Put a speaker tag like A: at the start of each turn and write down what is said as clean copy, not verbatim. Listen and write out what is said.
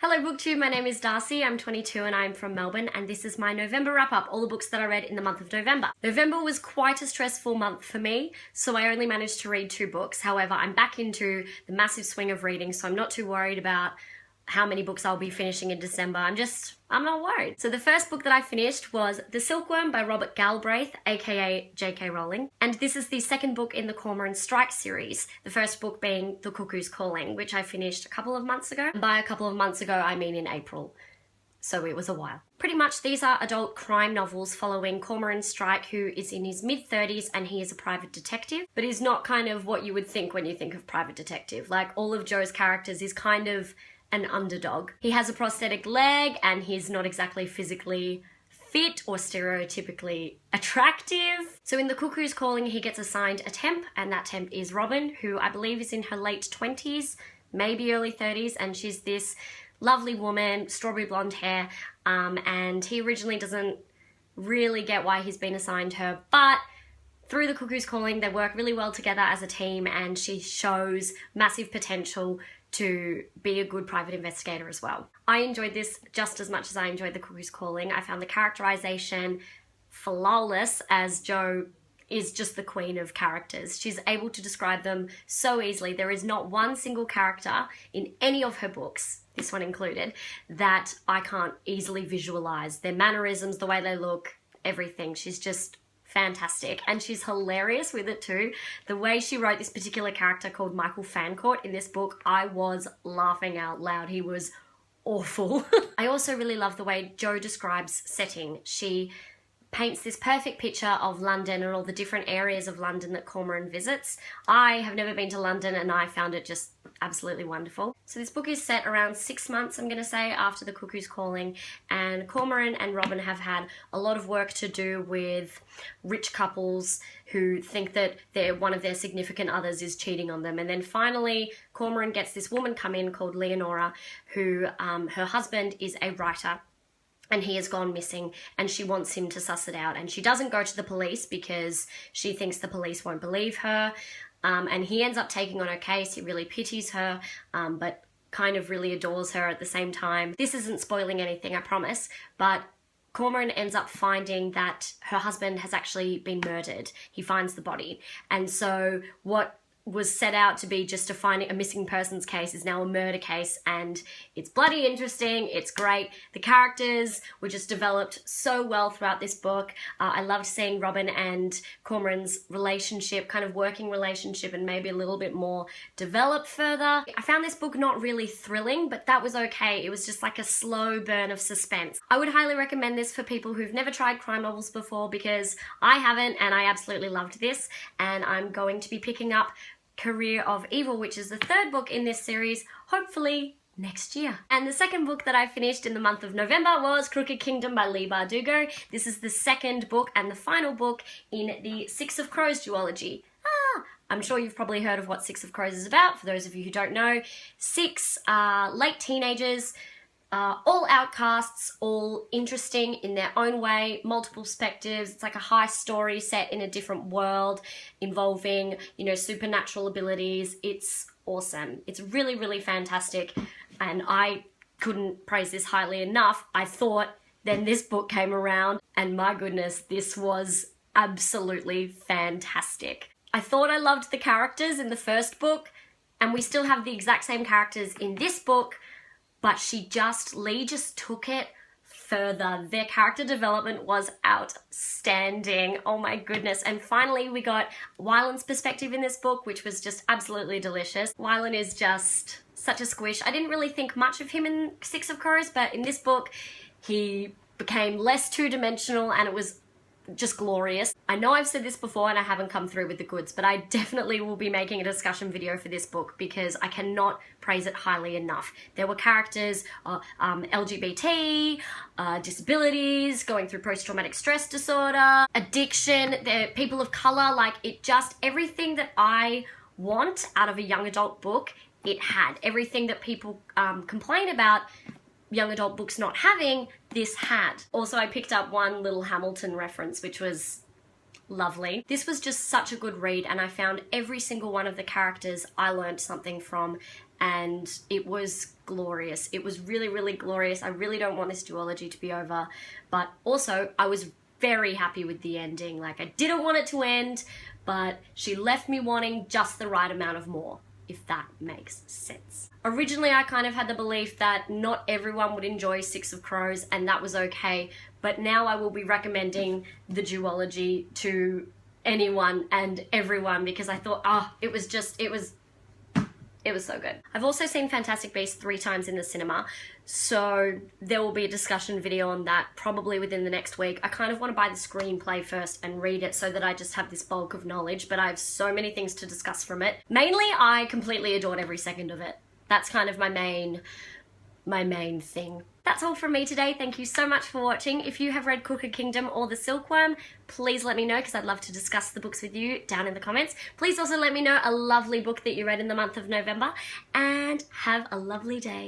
A: Hello BookTube, my name is Darcy, I'm 22 and I'm from Melbourne, and this is my November wrap-up, all the books that I read in the month of November. November was quite a stressful month for me, so I only managed to read 2 books. However, I'm back into the massive swing of reading, so I'm not too worried about how many books I'll be finishing in December. I'm not worried. So the first book that I finished was The Silkworm by Robert Galbraith, aka J.K. Rowling. And this is the second book in the Cormoran Strike series, the first book being The Cuckoo's Calling, which I finished a couple of months ago. And by a couple of months ago, I mean in April. So it was a while. Pretty much these are adult crime novels following Cormoran Strike, who is in his mid-30s and he is a private detective, but he's not kind of what you would think when you think of private detective. Like, all of Joe's characters is kind of an underdog. He has a prosthetic leg and he's not exactly physically fit or stereotypically attractive. So in The Cuckoo's Calling, he gets assigned a temp, and that temp is Robin, who I believe is in her late 20s, maybe early 30s, and she's this lovely woman, strawberry blonde hair, and he originally doesn't really get why he's been assigned her, but through The Cuckoo's Calling, they work really well together as a team, and she shows massive potential to be a good private investigator as well. I enjoyed this just as much as I enjoyed The Cuckoo's Calling. I found the characterization flawless, as Jo is just the queen of characters. She's able to describe them so easily. There is not one single character in any of her books, this one included, that I can't easily visualize. Their mannerisms, the way they look, everything. She's just fantastic, and she's hilarious with it too. The way she wrote this particular character called Michael Fancourt in this book, I was laughing out loud. He was awful. I also really love the way Jo describes setting. She paints this perfect picture of London and all the different areas of London that Cormoran visits. I have never been to London and I found it just absolutely wonderful. So this book is set around 6 months, I'm going to say, after The Cuckoo's Calling, and Cormoran and Robin have had a lot of work to do with rich couples who think that one of their significant others is cheating on them. And then finally, Cormoran gets this woman come in called Leonora, who her husband is a writer, and he has gone missing, and she wants him to suss it out. And she doesn't go to the police because she thinks the police won't believe her. And he ends up taking on her case. He really pities her, but kind of really adores her at the same time. This isn't spoiling anything, I promise, but Cormoran ends up finding that her husband has actually been murdered. He finds the body. And so what was set out to be just a missing persons case is now a murder case, and it's bloody interesting. It's great. The characters were just developed so well throughout this book. I loved seeing Robin and Cormoran's relationship, kind of working relationship, and maybe a little bit more developed further. I found this book not really thrilling, but that was okay. It was just like a slow burn of suspense. I would highly recommend this for people who've never tried crime novels before, because I haven't, and I absolutely loved this, and I'm going to be picking up Career of Evil, which is the third book in this series, hopefully next year. And the second book that I finished in the month of November was Crooked Kingdom by Leigh Bardugo. This is the second book and the final book in the Six of Crows duology. I'm sure you've probably heard of what Six of Crows is about. For those of you who don't know, 6 late teenagers, all outcasts, all interesting in their own way, multiple perspectives. It's like a high story set in a different world involving, supernatural abilities. It's awesome. It's really, really fantastic, and I couldn't praise this highly enough. I thought then this book came around, and my goodness, this was absolutely fantastic. I thought I loved the characters in the first book, and we still have the exact same characters in this book, but Leigh just took it further. Their character development was outstanding. Oh my goodness. And finally we got Wylan's perspective in this book, which was just absolutely delicious. Wylan is just such a squish. I didn't really think much of him in Six of Crows, but in this book he became less two-dimensional, and it was just glorious. I know I've said this before and I haven't come through with the goods, but I definitely will be making a discussion video for this book because I cannot praise it highly enough. There were characters, LGBT, disabilities, going through post-traumatic stress disorder, addiction, people of color, like everything that I want out of a young adult book, it had. Everything that people complain about young adult books not having, this had. Also, I picked up one little Hamilton reference, which was lovely. This was just such a good read, and I found every single one of the characters I learned something from, and it was glorious. It was really, really glorious. I really don't want this duology to be over, but also I was very happy with the ending. Like, I didn't want it to end, but she left me wanting just the right amount of more, if that makes sense. Originally, I kind of had the belief that not everyone would enjoy Six of Crows, and that was okay, but now I will be recommending the duology to anyone and everyone, because I thought, it was so good. I've also seen Fantastic Beasts 3 times in the cinema, so there will be a discussion video on that probably within the next week. I kind of want to buy the screenplay first and read it so that I just have this bulk of knowledge, but I have so many things to discuss from it. Mainly, I completely adored every second of it. That's kind of my main thing. That's all from me today. Thank you so much for watching. If you have read Crooked Kingdom or The Silkworm, please let me know, because I'd love to discuss the books with you down in the comments. Please also let me know a lovely book that you read in the month of November, and have a lovely day.